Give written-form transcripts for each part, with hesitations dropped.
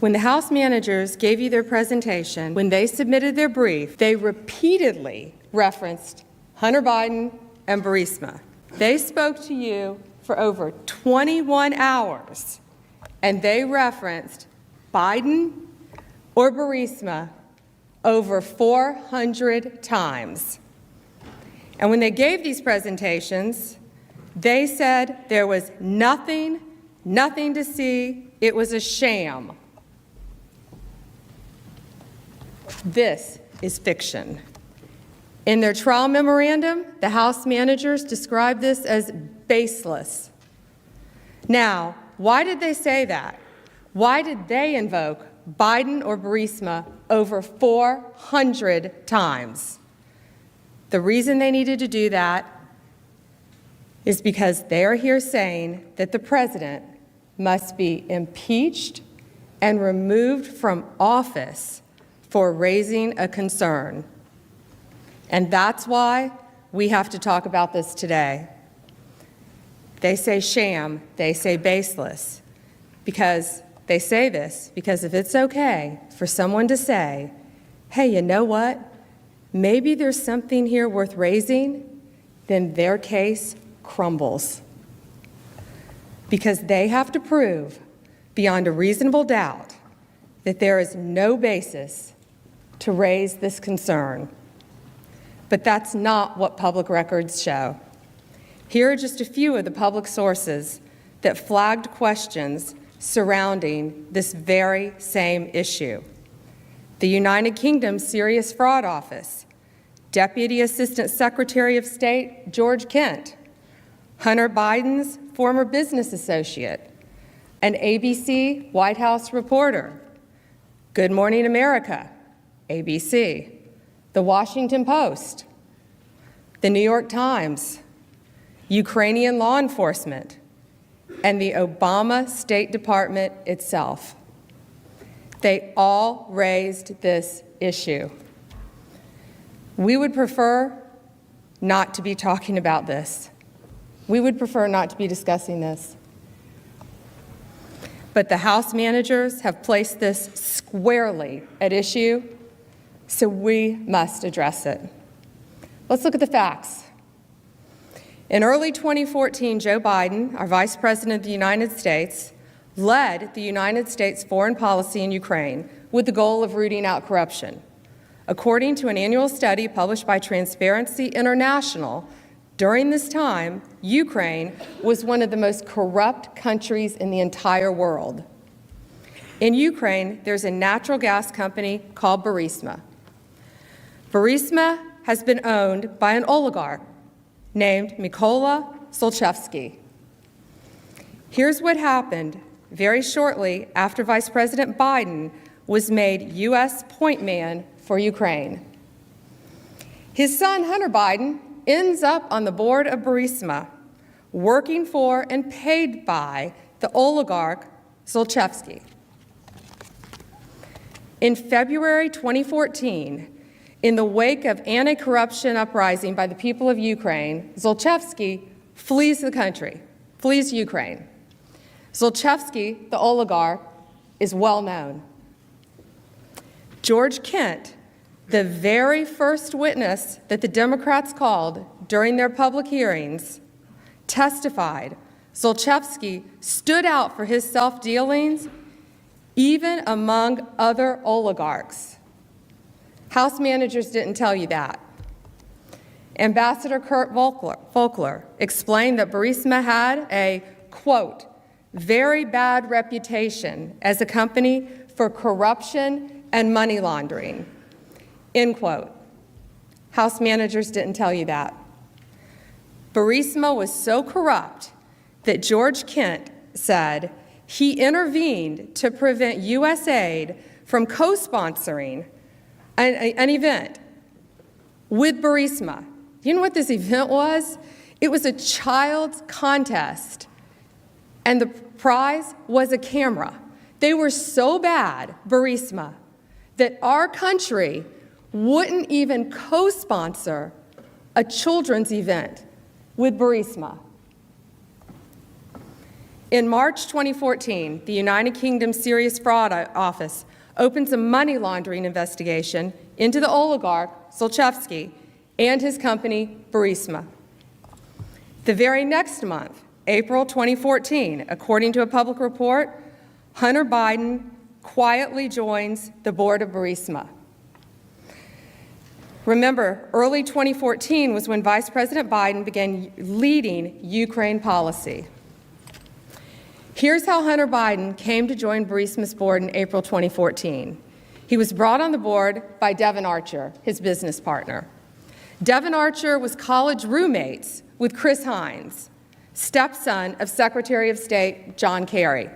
When the House managers gave you their presentation, when they submitted their brief, they repeatedly referenced Hunter Biden and Burisma. They spoke to you for over 21 hours, and they referenced Biden or Burisma over 400 times. And when they gave these presentations, they said there was nothing to see, it was a sham. This is fiction. In their trial memorandum, the House managers described this as baseless. Now, why did they say that? Why did they invoke Biden or Burisma over 400 times? The reason they needed to do that is because they are here saying that the president must be impeached and removed from office for raising a concern. And that's why we have to talk about this today. They say sham, they say baseless, because they say this because if it's okay for someone to say, hey, you know what? Maybe there's something here worth raising, then their case crumbles. Because they have to prove beyond a reasonable doubt that there is no basis to raise this concern. But that's not what public records show. Here are just a few of the public sources that flagged questions surrounding this very same issue. The United Kingdom Serious Fraud Office, Deputy Assistant Secretary of State George Kent, Hunter Biden's former business associate, an ABC White House reporter, Good Morning America, ABC, The Washington Post, The New York Times, Ukrainian law enforcement, and the Obama State Department itself. They all raised this issue. We would prefer not to be talking about this. We would prefer not to be discussing this. But the House managers have placed this squarely at issue, so we must address it. Let's look at the facts. In early 2014, Joe Biden, our Vice President of the United States, led the United States foreign policy in Ukraine with the goal of rooting out corruption. According to an annual study published by Transparency International, during this time, Ukraine was one of the most corrupt countries in the entire world. In Ukraine, there's a natural gas company called Burisma. Burisma has been owned by an oligarch named Mykola Zlochevsky. Here's what happened very shortly after Vice President Biden was made U.S. point man for Ukraine. His son, Hunter Biden, ends up on the board of Burisma, working for and paid by the oligarch Zlochevsky. In February 2014, in the wake of anti-corruption uprising by the people of Ukraine, Zlochevsky flees the country, flees Ukraine. Zlochevsky, the oligarch, is well known. George Kent, the very first witness that the Democrats called during their public hearings, testified Zlochevsky stood out for his self-dealings even among other oligarchs. House managers didn't tell you that. Ambassador Kurt Volkler explained that Burisma had a, quote, very bad reputation as a company for corruption and money laundering, end quote. House managers didn't tell you that. Burisma was so corrupt that George Kent said he intervened to prevent U.S. aid from co-sponsoring an event with Burisma. You know what this event was? It was a child's contest, and the prize was a camera. They were so bad, Burisma, that our country wouldn't even co-sponsor a children's event with Burisma. In March 2014, the United Kingdom Serious Fraud Office opens a money laundering investigation into the oligarch Zlochevsky and his company, Burisma. The very next month, April 2014, according to a public report, Hunter Biden quietly joins the board of Burisma. Remember, early 2014 was when Vice President Biden began leading Ukraine policy. Here's how Hunter Biden came to join Burisma's board in April 2014. He was brought on the board by Devon Archer, his business partner. Devon Archer was college roommates with Chris Hines, stepson of Secretary of State John Kerry.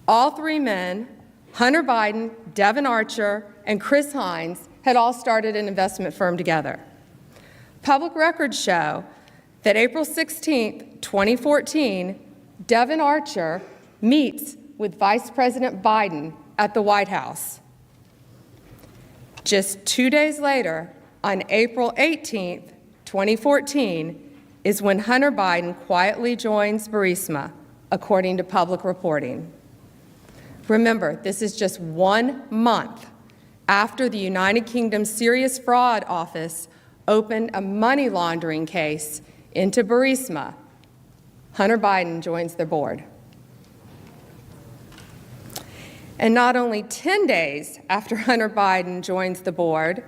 All three men, Hunter Biden, Devon Archer, and Chris Hines, had all started an investment firm together. Public records show that April 16, 2014, Devon Archer meets with Vice President Biden at the White House. Just 2 days later, on April 18, 2014, is when Hunter Biden quietly joins Burisma, according to public reporting. Remember, this is just 1 month after the United Kingdom Serious Fraud Office opened a money laundering case into Burisma. Hunter Biden joins their board. And not only 10 days after Hunter Biden joins the board,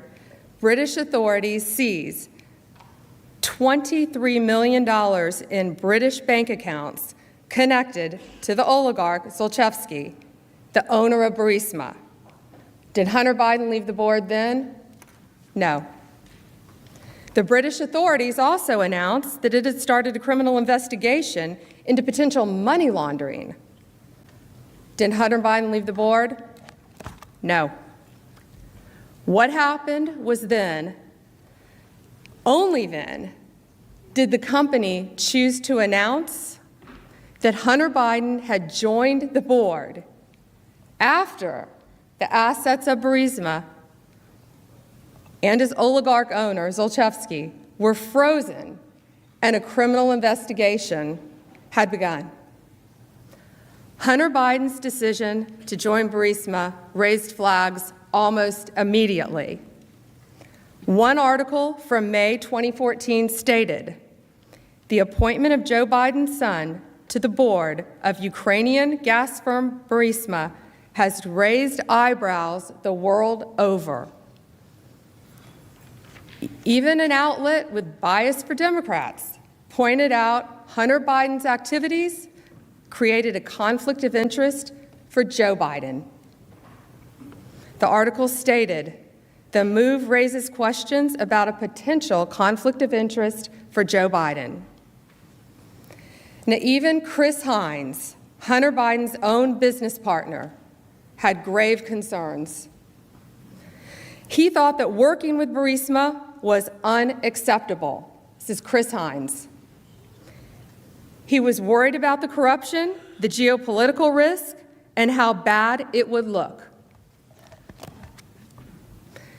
British authorities seize $23 million in British bank accounts connected to the oligarch Zlochevsky, the owner of Burisma. Did Hunter Biden leave the board then? No. The British authorities also announced that it had started a criminal investigation into potential money laundering. Did Hunter Biden leave the board? No. What happened was then, only then, did the company choose to announce that Hunter Biden had joined the board after the assets of Burisma and his oligarch owner, Zlochevsky, were frozen and a criminal investigation had begun. Hunter Biden's decision to join Burisma raised flags almost immediately. One article from May 2014 stated, "The appointment of Joe Biden's son to the board of Ukrainian gas firm Burisma has raised eyebrows the world over." Even an outlet with bias for Democrats pointed out Hunter Biden's activities created a conflict of interest for Joe Biden. The article stated, "The move raises questions about a potential conflict of interest for Joe Biden." Now, even Chris Hines, Hunter Biden's own business partner, had grave concerns. He thought that working with Burisma was unacceptable. This is Chris Hines. He was worried about the corruption, the geopolitical risk, and how bad it would look.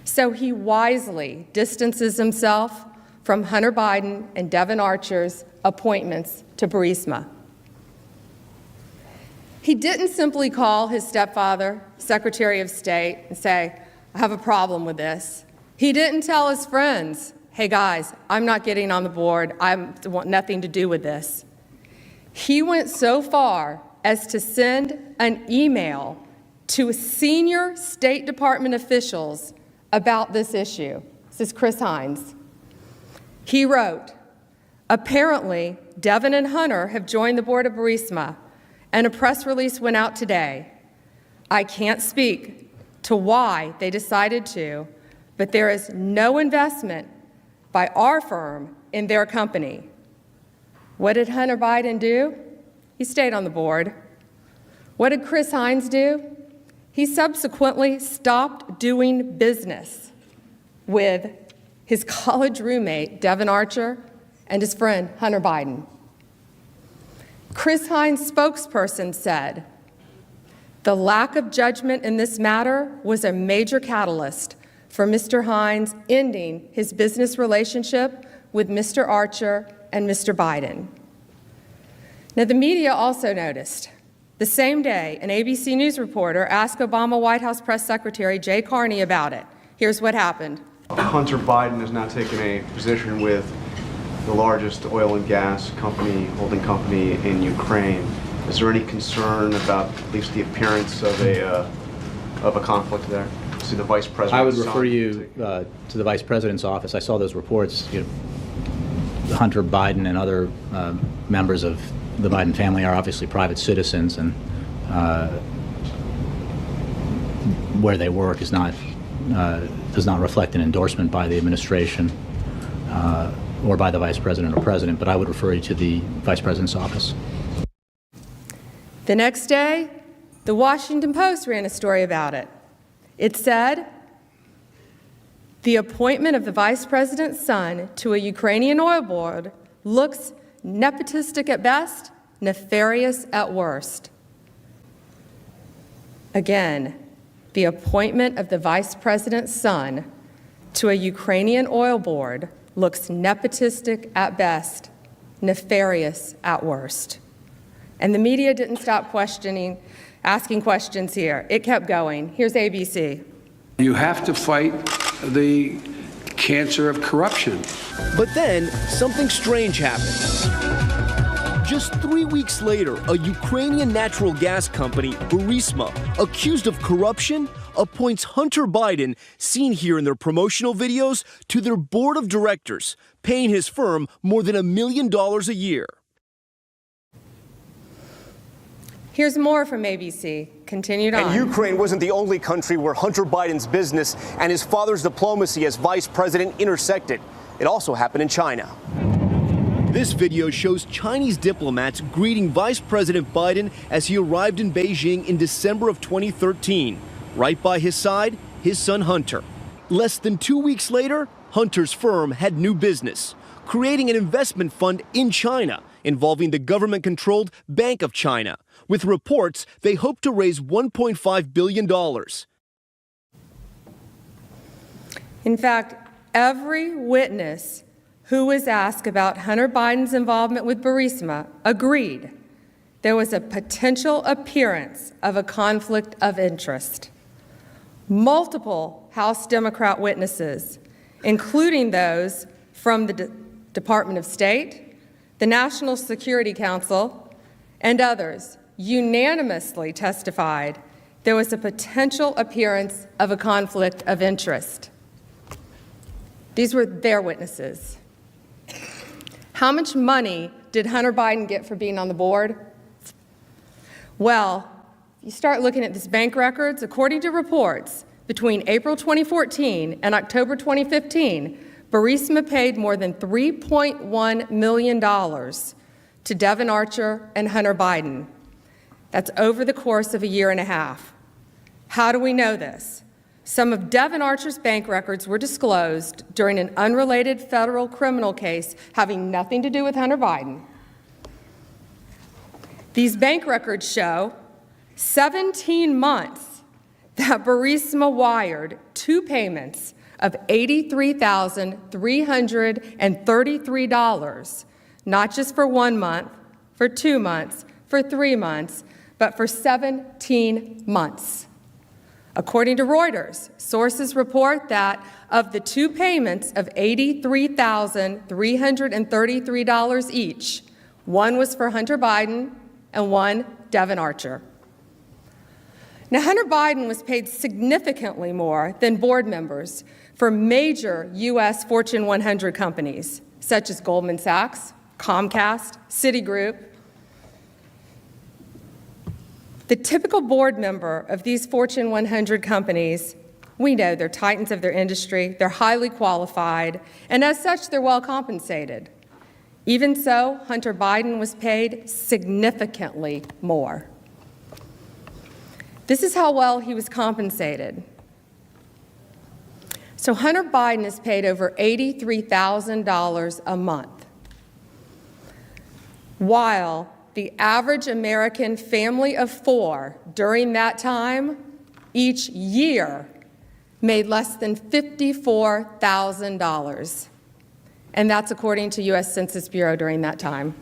So he wisely distances himself from Hunter Biden and Devon Archer's appointments to Burisma. He didn't simply call his stepfather, Secretary of State, and say, "I have a problem with this." He didn't tell his friends, "Hey guys, I'm not getting on the board. I want nothing to do with this." He went so far as to send an email to senior State Department officials about this issue. This is Chris Hines. He wrote, "Apparently, Devon and Hunter have joined the board of Burisma, and a press release went out today. I can't speak to why they decided to, but there is no investment by our firm in their company." What did Hunter Biden do? He stayed on the board. What did Chris Hines do? He subsequently stopped doing business with his college roommate, Devon Archer, and his friend, Hunter Biden. Chris Hines' spokesperson said, "The lack of judgment in this matter was a major catalyst for Mr. Hines ending his business relationship with Mr. Archer and Mr. Biden." Now, the media also noticed. The same day, an ABC News reporter asked Obama White House Press Secretary Jay Carney about it. Here's what happened. Hunter Biden has now taken a position with the largest oil and gas holding company in Ukraine. Is there any concern about at least the appearance of a conflict there? See the vice president. I would refer you to the vice president's office. I saw those reports. Hunter Biden and other members of the Biden family are obviously private citizens, and where they work is not does not reflect an endorsement by the administration or by the vice president or president. But I would refer you to the vice president's office. The next day, the Washington Post ran a story about it. It said, the appointment of the vice president's son to a Ukrainian oil board looks nepotistic at best, nefarious at worst. Again, the appointment of the vice president's son to a Ukrainian oil board looks nepotistic at best, nefarious at worst. And the media didn't stop asking questions here. It kept going. Here's ABC. You have to fight the cancer of corruption. But then something strange happened. Just 3 weeks later, a Ukrainian natural gas company, Burisma, accused of corruption, appoints Hunter Biden, seen here in their promotional videos, to their board of directors, paying his firm more than $1 million a year. Here's more from ABC. Continued on. And Ukraine wasn't the only country where Hunter Biden's business and his father's diplomacy as vice president intersected. It also happened in China. This video shows Chinese diplomats greeting Vice President Biden as he arrived in Beijing in December of 2013. Right by his side, his son Hunter. Less than 2 weeks later, Hunter's firm had new business, creating an investment fund in China involving the government-controlled Bank of China. With reports, they hope to raise $1.5 billion. In fact, every witness who was asked about Hunter Biden's involvement with Burisma agreed there was a potential appearance of a conflict of interest. Multiple House Democrat witnesses, including those from the Department of State, the National Security Council, and others, unanimously testified there was a potential appearance of a conflict of interest. These were their witnesses. How much money did Hunter Biden get for being on the board? Well, you start looking at this bank records, according to reports, between April 2014 and October 2015, Burisma paid more than $3.1 million to Devon Archer and Hunter Biden. That's over the course of a year and a half. How do we know this? Some of Devon Archer's bank records were disclosed during an unrelated federal criminal case having nothing to do with Hunter Biden. These bank records show 17 months that Burisma wired two payments of $83,333, not just for 1 month, for 2 months, for 3 months, but for 17 months. According to Reuters, sources report that of the two payments of $83,333 each, one was for Hunter Biden and one Devon Archer. Now, Hunter Biden was paid significantly more than board members for major U.S. Fortune 100 companies, such as Goldman Sachs, Comcast, Citigroup. The typical board member of these Fortune 100 companies, we know they're titans of their industry, they're highly qualified, and as such, they're well compensated. Even so, Hunter Biden was paid significantly more. This is how well he was compensated. So Hunter Biden is paid over $83,000 a month, while the average American family of four during that time, each year, made less than $54,000. And that's according to U.S. Census Bureau during that time.